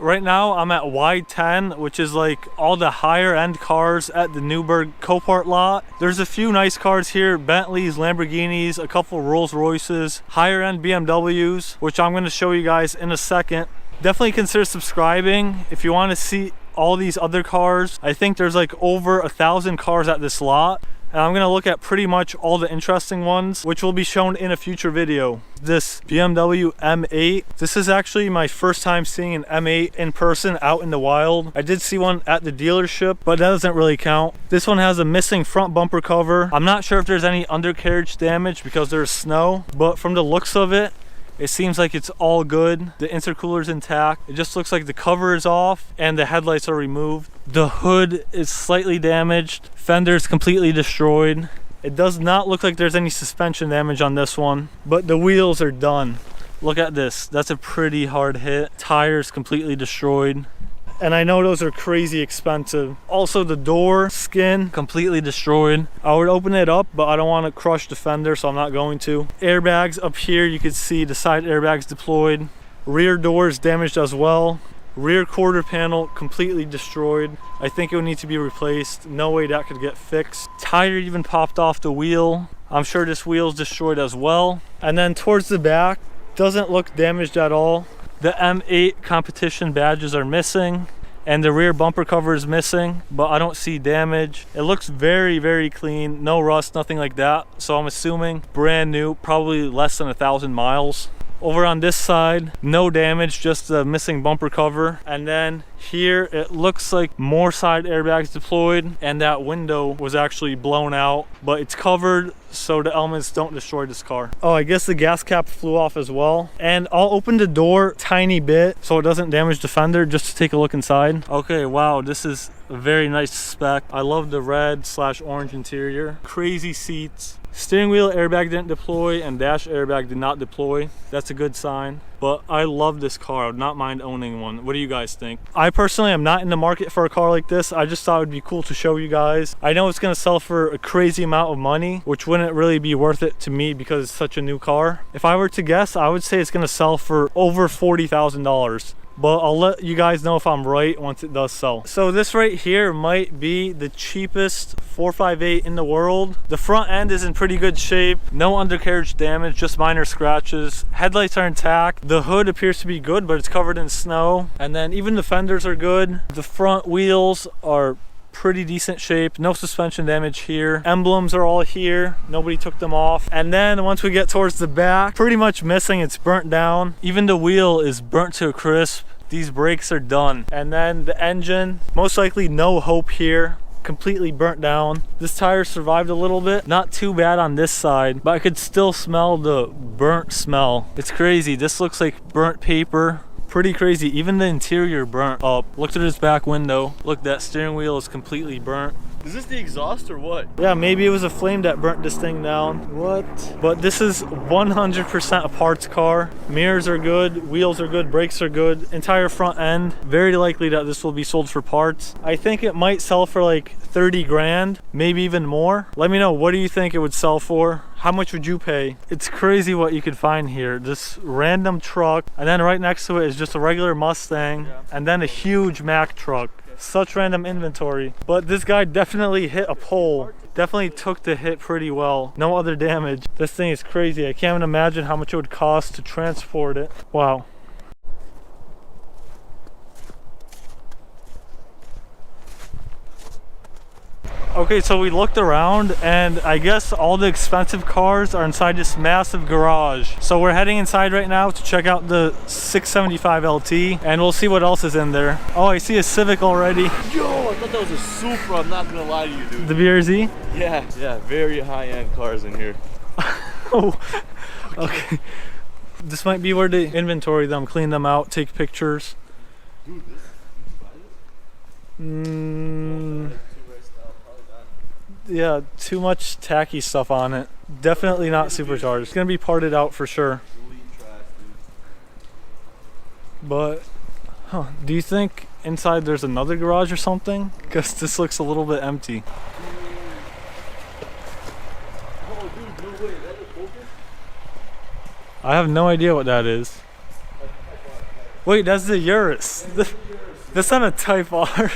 Right now I'm at Y10, which is like all the higher end cars at the Newburgh CoPart lot. There's a few nice cars here, Bentleys, Lamborghinis, a couple Rolls Royces, higher end BMWs, which I'm going to show you guys in a second. Definitely consider subscribing if you want to see all these other cars. I think there's like over 1,000 cars at this lot. And I'm gonna look at pretty much all the interesting ones, which will be shown in a future video. This BMW M8. This is actually my first time seeing an M8 in person out in the wild. I did see one at the dealership, but that doesn't really count. This one has a missing front bumper cover. I'm not sure if there's any undercarriage damage because there's snow, but from the looks of it, it seems like it's all good. The intercooler's intact. It just looks like the cover is off and the headlights are removed. The hood is slightly damaged. Fender's completely destroyed. It does not look like there's any suspension damage on this one, but the wheels are done. Look at this. That's a pretty hard hit. Tires completely destroyed. And I know those are crazy expensive. Also the door skin completely destroyed. I would open it up, but I don't want to crush the fender, so I'm not going to. Airbags up here, you can see the side airbags deployed. Rear doors damaged as well. Rear quarter panel completely destroyed. I think it would need to be replaced. No way that could get fixed. Tire even popped off the wheel. I'm sure this wheel's destroyed as well. And then towards the back, doesn't look damaged at all. The M8 competition badges are missing and the rear bumper cover is missing, but I don't see damage. It looks very, very clean. No rust, nothing like that. So I'm assuming brand new, probably less than 1,000 miles. Over on this side, no damage, just the missing bumper cover. And then here, it looks like more side airbags deployed and that window was actually blown out, but it's covered so the elements don't destroy this car. Oh, I guess the gas cap flew off as well. And I'll open the door a tiny bit so it doesn't damage the fender, just to take a look inside. Okay, wow, this is a very nice spec. I love the red/orange interior. Crazy seats. Steering wheel airbag didn't deploy and dash airbag did not deploy. That's a good sign. But I love this car. I would not mind owning one. What do you guys think? I personally am not in the market for a car like this. I just thought it would be cool to show you guys. I know it's going to sell for a crazy amount of money, which wouldn't really be worth it to me because it's such a new car. If I were to guess, I would say it's going to sell for over $40,000. But I'll let you guys know if I'm right once it does sell. So this right here might be the cheapest 458 in the world. The front end is in pretty good shape. No undercarriage damage, just minor scratches. Headlights are intact. The hood appears to be good, but it's covered in snow. And then even the fenders are good. The front wheels are pretty decent shape. No suspension damage here. Emblems are all here. Nobody took them off. And then once we get towards the back, pretty much missing. It's burnt down. Even the wheel is burnt to a crisp. These brakes are done. And then the engine, most likely no hope here. Completely burnt down. This tire survived a little bit. Not too bad on this side, but I could still smell the burnt smell. It's crazy. This looks like burnt paper. Pretty crazy. Even the interior burnt up. Look at this back window. Look, that steering wheel is completely burnt. Is this the exhaust or what? Yeah, maybe it was a flame that burnt this thing down. What? But this is 100% a parts car. Mirrors are good, wheels are good, brakes are good, entire front end. Very likely that this will be sold for parts. I think it might sell for like 30 grand, maybe even more. Let me know, what do you think it would sell for? How much would you pay? It's crazy what you could find here. This random truck, and then right next to it is just a regular Mustang, and then a huge Mack truck. Such random inventory. But this guy definitely hit a pole. Definitely took the hit pretty well. No other damage. This thing is crazy. I can't even imagine how much it would cost to transport it. Wow. Okay, so we looked around and I guess all the expensive cars are inside this massive garage. So we're heading inside right now to check out the 675 LT and we'll see what else is in there. Oh, I see a Civic already. Yo, I thought that was a Supra. I'm not gonna lie to you, dude. The BRZ? Yeah, very high-end cars in here. Oh, okay. This might be where they inventory them, clean them out, take pictures. Dude, this, you buy this? Yeah, too much tacky stuff on it. Definitely not supercharged. It's gonna be parted out for sure. But, do you think inside there's another garage or something? Because this looks a little bit empty. Oh, dude, no way. Is that a Focus? I have no idea what that is. Wait, that's the Urus. That's not a Type R.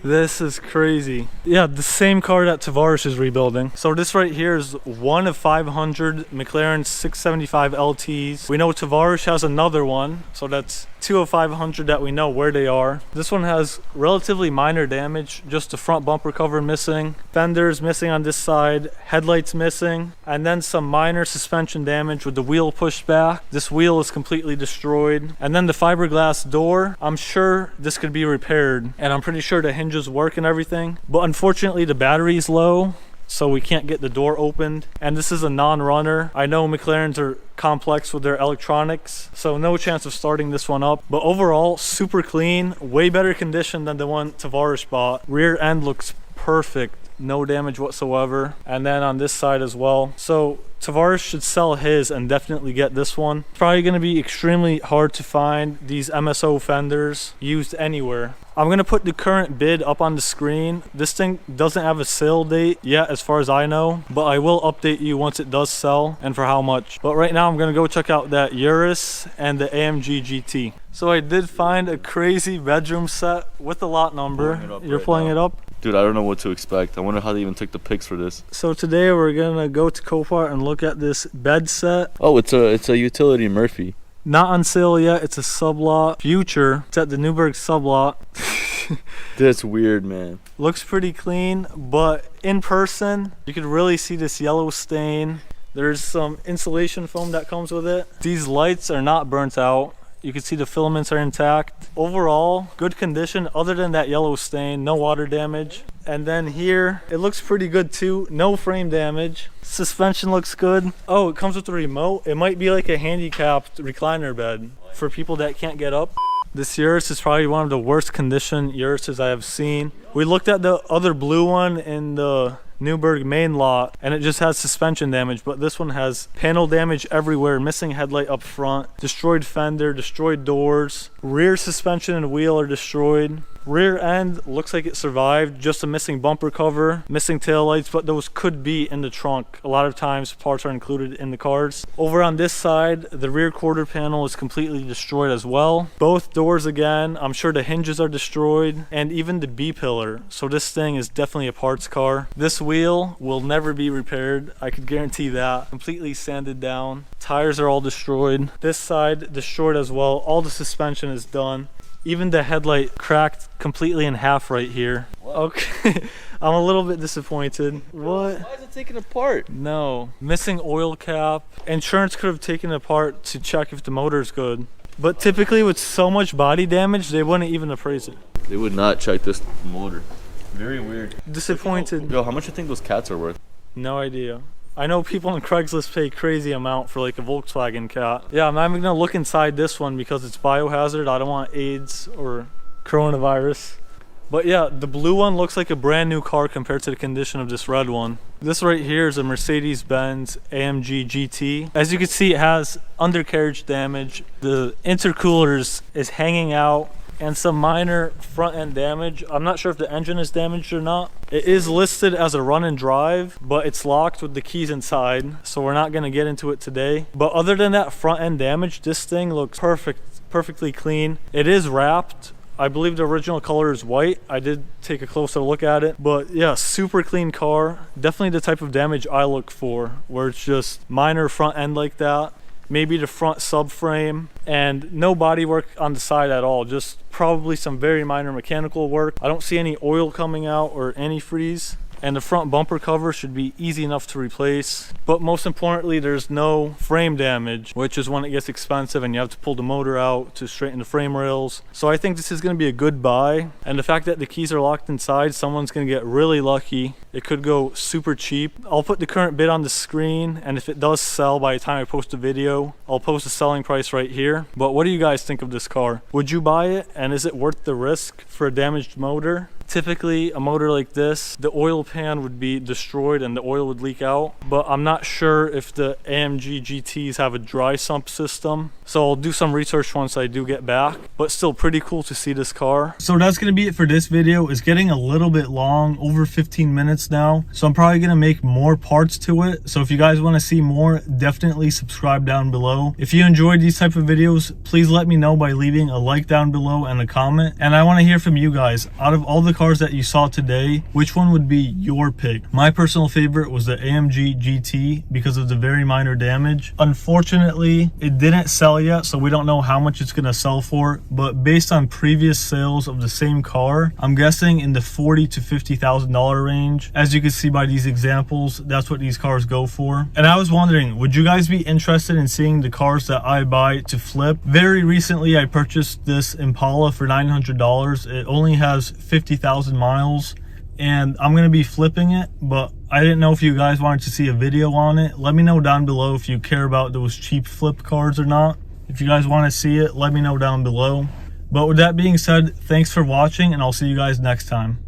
This is crazy. Yeah, the same car that Tavares is rebuilding. So this right here is one of 500 McLaren 675 LTs. We know Tavares has another one, so that's 2 of 500 that we know where they are. This one has relatively minor damage, just the front bumper cover missing, fenders missing on this side, headlights missing, and then some minor suspension damage with the wheel pushed back. This wheel is completely destroyed. And then the fiberglass door, I'm sure this could be repaired, and I'm pretty sure the hinges work and everything, but unfortunately the battery is low, so we can't get the door opened, and this is a non-runner. I know McLarens are complex with their electronics, so no chance of starting this one up, but overall super clean, way better condition than the one Tavares bought. Rear end looks perfect, no damage whatsoever, and then on this side as well. So Tavares should sell his and definitely get this one. It's probably going to be extremely hard to find these MSO fenders used anywhere. I'm going to put the current bid up on the screen. This thing doesn't have a sale date yet as far as I know, but I will update you once it does sell and for how much. But right now I'm going to go check out that Urus and the AMG GT. So I did find a crazy bedroom set with the lot number. You're pulling it up? Dude, I don't know what to expect. I wonder how they even took the pics for this. So today we're gonna go to CoPart and look at this bed set. Oh, it's a utility Murphy. Not on sale yet. It's a sublot. Future. It's at the Newburgh sublot. That's weird, man. Looks pretty clean, but in person, you could really see this yellow stain. There's some insulation foam that comes with it. These lights are not burnt out. You can see the filaments are intact. Overall, good condition other than that yellow stain, no water damage. And then here, it looks pretty good too. No frame damage. Suspension looks good. Oh, it comes with a remote. It might be like a handicapped recliner bed for people that can't get up. This Urus is probably one of the worst condition Uruses I have seen. We looked at the other blue one in the Newburgh main lot and it just has suspension damage, but this one has panel damage everywhere, missing headlight up front, destroyed fender, destroyed doors, rear suspension and wheel are destroyed. Rear end looks like it survived, just a missing bumper cover, missing taillights, but those could be in the trunk. A lot of times parts are included in the cars. Over on this side, the rear quarter panel is completely destroyed as well. Both doors again, I'm sure the hinges are destroyed, and even the B-pillar. So this thing is definitely a parts car. This wheel will never be repaired, I could guarantee that. Completely sanded down. Tires are all destroyed. This side destroyed as well. All the suspension is done. Even the headlight cracked completely in half right here. What? Okay, I'm a little bit disappointed. What? Why is it taken apart? No. Missing oil cap. Insurance could have taken it apart to check if the motor's good. But typically with so much body damage, they wouldn't even appraise it. They would not check this motor. Very weird. Disappointed. Yo, how much do you think those cats are worth? No idea. I know people on Craigslist pay crazy amount for like a Volkswagen cat. Yeah, I'm not even gonna look inside this one because it's biohazard. I don't want AIDS or coronavirus. But yeah, the blue one looks like a brand new car compared to the condition of this red one. This right here is a Mercedes-Benz AMG GT. As you can see, it has undercarriage damage. The intercoolers is hanging out and some minor front end damage. I'm not sure if the engine is damaged or not. It is listed as a run and drive, but it's locked with the keys inside, so we're not gonna get into it today. But other than that front end damage, this thing looks perfectly clean. It is wrapped. I believe the original color is white. I did take a closer look at it, but yeah, super clean car. Definitely the type of damage I look for, where it's just minor front end like that. Maybe the front subframe, and no body work on the side at all, just probably some very minor mechanical work. I don't see any oil coming out or antifreeze, and the front bumper cover should be easy enough to replace. But most importantly, there's no frame damage, which is when it gets expensive and you have to pull the motor out to straighten the frame rails. So I think this is going to be a good buy, and the fact that the keys are locked inside, someone's going to get really lucky. It could go super cheap. I'll put the current bid on the screen, and if it does sell by the time I post a video, I'll post the selling price right here. But what do you guys think of this car? Would you buy it, and is it worth the risk for a damaged motor? Typically a motor like this, the oil pan would be destroyed and the oil would leak out, but I'm not sure if the AMG GTs have a dry sump system, so I'll do some research once I do get back. But still pretty cool to see this car. So that's gonna be it for this video. It's getting a little bit long, over 15 minutes now, so I'm probably gonna make more parts to it. So if you guys want to see more, definitely subscribe down below. If you enjoyed these type of videos, please let me know by leaving a like down below and a comment. And I want to hear from you guys. Out of all the cars that you saw today, which one would be your pick? My personal favorite was the AMG GT because of the very minor damage. Unfortunately, it didn't sell yet, so we don't know how much it's gonna sell for, but based on previous sales of the same car, I'm guessing in the $40,000 to $50,000 range. As you can see by these examples, that's what these cars go for. And I was wondering, would you guys be interested in seeing the cars that I buy to flip? Very recently I purchased this Impala for $900. It only has 50,000 miles and I'm gonna be flipping it, but I didn't know if you guys wanted to see a video on it. Let me know down below if you care about those cheap flip cars or not. If you guys want to see it, let me know down below. But with that being said, thanks for watching and I'll see you guys next time.